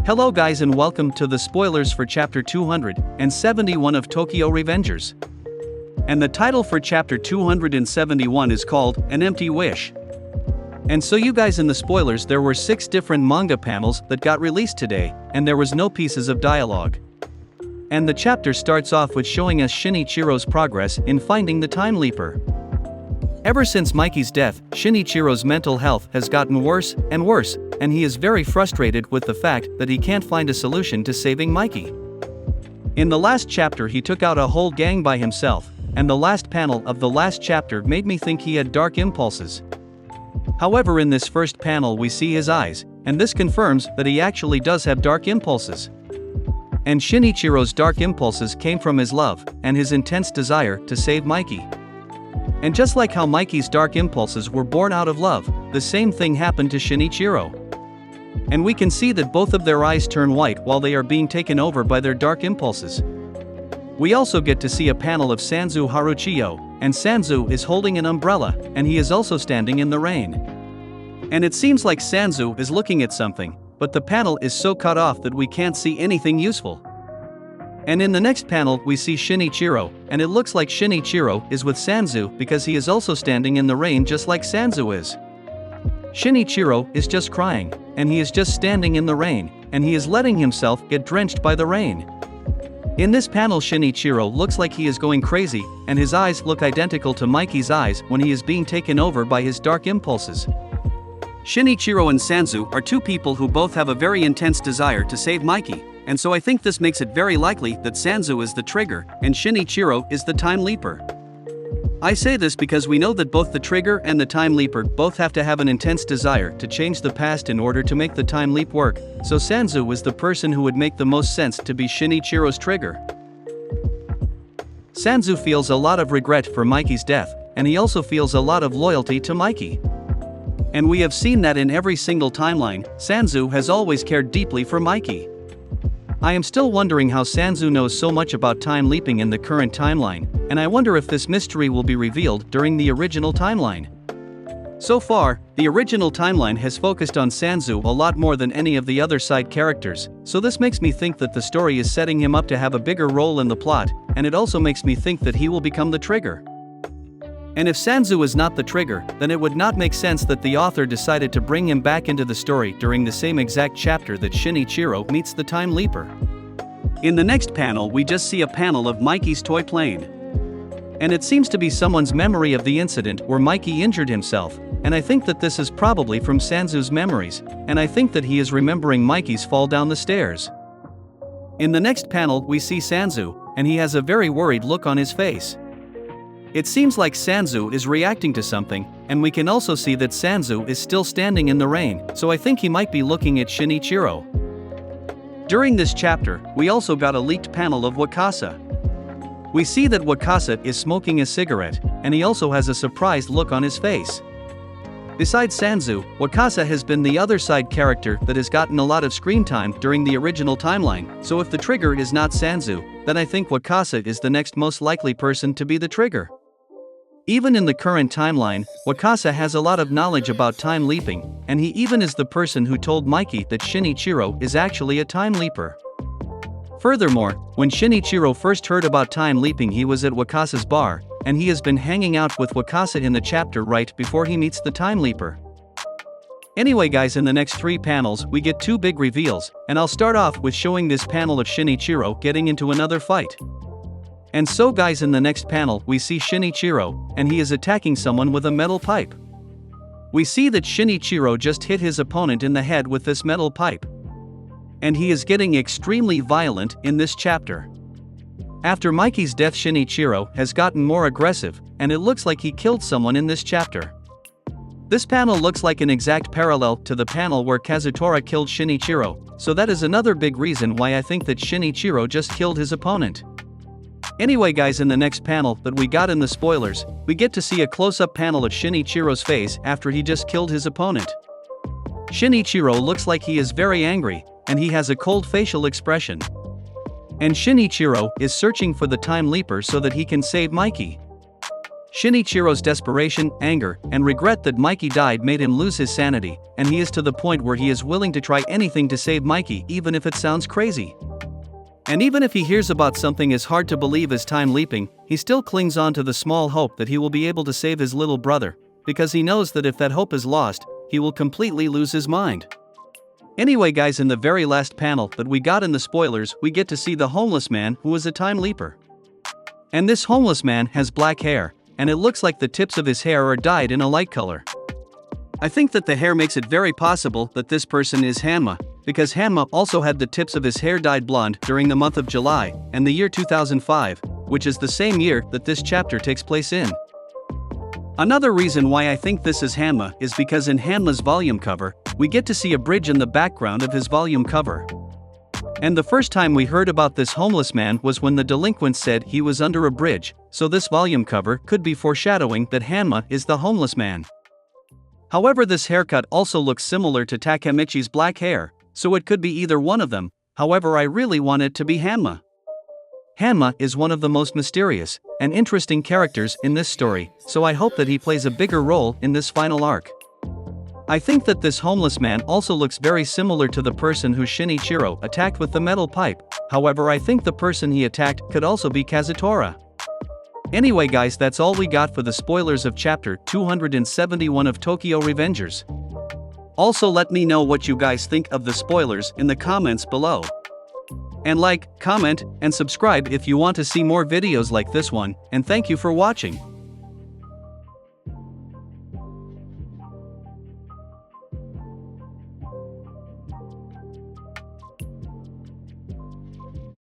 Hello guys and welcome to the spoilers for chapter 271 of Tokyo Revengers. And the title for chapter 271 is called An Empty Wish. And so you guys, in the spoilers there were 6 different manga panels that got released today, and there was no pieces of dialogue. And the chapter starts off with showing us Shinichiro's progress in finding the Time Leaper. Ever since Mikey's death, Shinichiro's mental health has gotten worse and worse, and he is very frustrated with the fact that he can't find a solution to saving Mikey. In the last chapter he took out a whole gang by himself, and the last panel of the last chapter made me think he had dark impulses. However, in this first panel we see his eyes, and this confirms that he actually does have dark impulses. And Shinichiro's dark impulses came from his love and his intense desire to save Mikey. And just like how Mikey's dark impulses were born out of love, the same thing happened to Shinichiro. And we can see that both of their eyes turn white while they are being taken over by their dark impulses. We also get to see a panel of Sanzu Haruchiyo, and Sanzu is holding an umbrella, and he is also standing in the rain. And it seems like Sanzu is looking at something, but the panel is so cut off that we can't see anything useful. And in the next panel we see Shinichiro, and it looks like Shinichiro is with Sanzu because he is also standing in the rain just like Sanzu is. Shinichiro is just crying, and he is just standing in the rain, and he is letting himself get drenched by the rain. In this panel Shinichiro looks like he is going crazy, and his eyes look identical to Mikey's eyes when he is being taken over by his dark impulses. Shinichiro and Sanzu are 2 people who both have a very intense desire to save Mikey. And so I think this makes it very likely that Sanzu is the trigger, and Shinichiro is the Time Leaper. I say this because we know that both the trigger and the Time Leaper both have to have an intense desire to change the past in order to make the time leap work, so Sanzu is the person who would make the most sense to be Shinichiro's trigger. Sanzu feels a lot of regret for Mikey's death, and he also feels a lot of loyalty to Mikey. And we have seen that in every single timeline, Sanzu has always cared deeply for Mikey. I am still wondering how Sanzu knows so much about time leaping in the current timeline, and I wonder if this mystery will be revealed during the original timeline. So far, the original timeline has focused on Sanzu a lot more than any of the other side characters, so this makes me think that the story is setting him up to have a bigger role in the plot, and it also makes me think that he will become the trigger. And if Sanzu is not the trigger, then it would not make sense that the author decided to bring him back into the story during the same exact chapter that Shinichiro meets the Time Leaper. In the next panel we just see a panel of Mikey's toy plane. And it seems to be someone's memory of the incident where Mikey injured himself, and I think that this is probably from Sanzu's memories, and I think that he is remembering Mikey's fall down the stairs. In the next panel we see Sanzu, and he has a very worried look on his face. It seems like Sanzu is reacting to something, and we can also see that Sanzu is still standing in the rain, so I think he might be looking at Shinichiro. During this chapter, we also got a leaked panel of Wakasa. We see that Wakasa is smoking a cigarette, and he also has a surprised look on his face. Besides Sanzu, Wakasa has been the other side character that has gotten a lot of screen time during the original timeline, so if the trigger is not Sanzu, then I think Wakasa is the next most likely person to be the trigger. Even in the current timeline, Wakasa has a lot of knowledge about time leaping, and he even is the person who told Mikey that Shinichiro is actually a time leaper. Furthermore, when Shinichiro first heard about time leaping he was at Wakasa's bar, and he has been hanging out with Wakasa in the chapter right before he meets the time leaper. Anyway guys, in the next 3 panels we get 2 big reveals, and I'll start off with showing this panel of Shinichiro getting into another fight. And so guys, in the next panel we see Shinichiro, and he is attacking someone with a metal pipe. We see that Shinichiro just hit his opponent in the head with this metal pipe. And he is getting extremely violent in this chapter. After Mikey's death Shinichiro has gotten more aggressive, and it looks like he killed someone in this chapter. This panel looks like an exact parallel to the panel where Kazutora killed Shinichiro, so that is another big reason why I think that Shinichiro just killed his opponent. Anyway guys, in the next panel that we got in the spoilers, we get to see a close-up panel of Shinichiro's face after he just killed his opponent. Shinichiro looks like he is very angry, and he has a cold facial expression. And Shinichiro is searching for the Time Leaper so that he can save Mikey. Shinichiro's desperation, anger, and regret that Mikey died made him lose his sanity, and he is to the point where he is willing to try anything to save Mikey even if it sounds crazy. And even if he hears about something as hard to believe as time leaping, he still clings on to the small hope that he will be able to save his little brother, because he knows that if that hope is lost, he will completely lose his mind. Anyway guys, in the very last panel that we got in the spoilers, we get to see the homeless man who is a time leaper. And this homeless man has black hair, and it looks like the tips of his hair are dyed in a light color. I think that the hair makes it very possible that this person is Hanma, because Hanma also had the tips of his hair dyed blonde during the month of July and the year 2005, which is the same year that this chapter takes place in. Another reason why I think this is Hanma is because in Hanma's volume cover, we get to see a bridge in the background of his volume cover. And the first time we heard about this homeless man was when the delinquent said he was under a bridge, so this volume cover could be foreshadowing that Hanma is the homeless man. However, this haircut also looks similar to Takemichi's black hair, so it could be either one of them. However, I really want it to be Hanma. Hanma is one of the most mysterious and interesting characters in this story, so I hope that he plays a bigger role in this final arc. I think that this homeless man also looks very similar to the person who Shinichiro attacked with the metal pipe. However, I think the person he attacked could also be Kazutora. Anyway guys, that's all we got for the spoilers of chapter 271 of Tokyo Revengers. Also let me know what you guys think of the spoilers in the comments below. And like, comment, and subscribe if you want to see more videos like this one, and thank you for watching.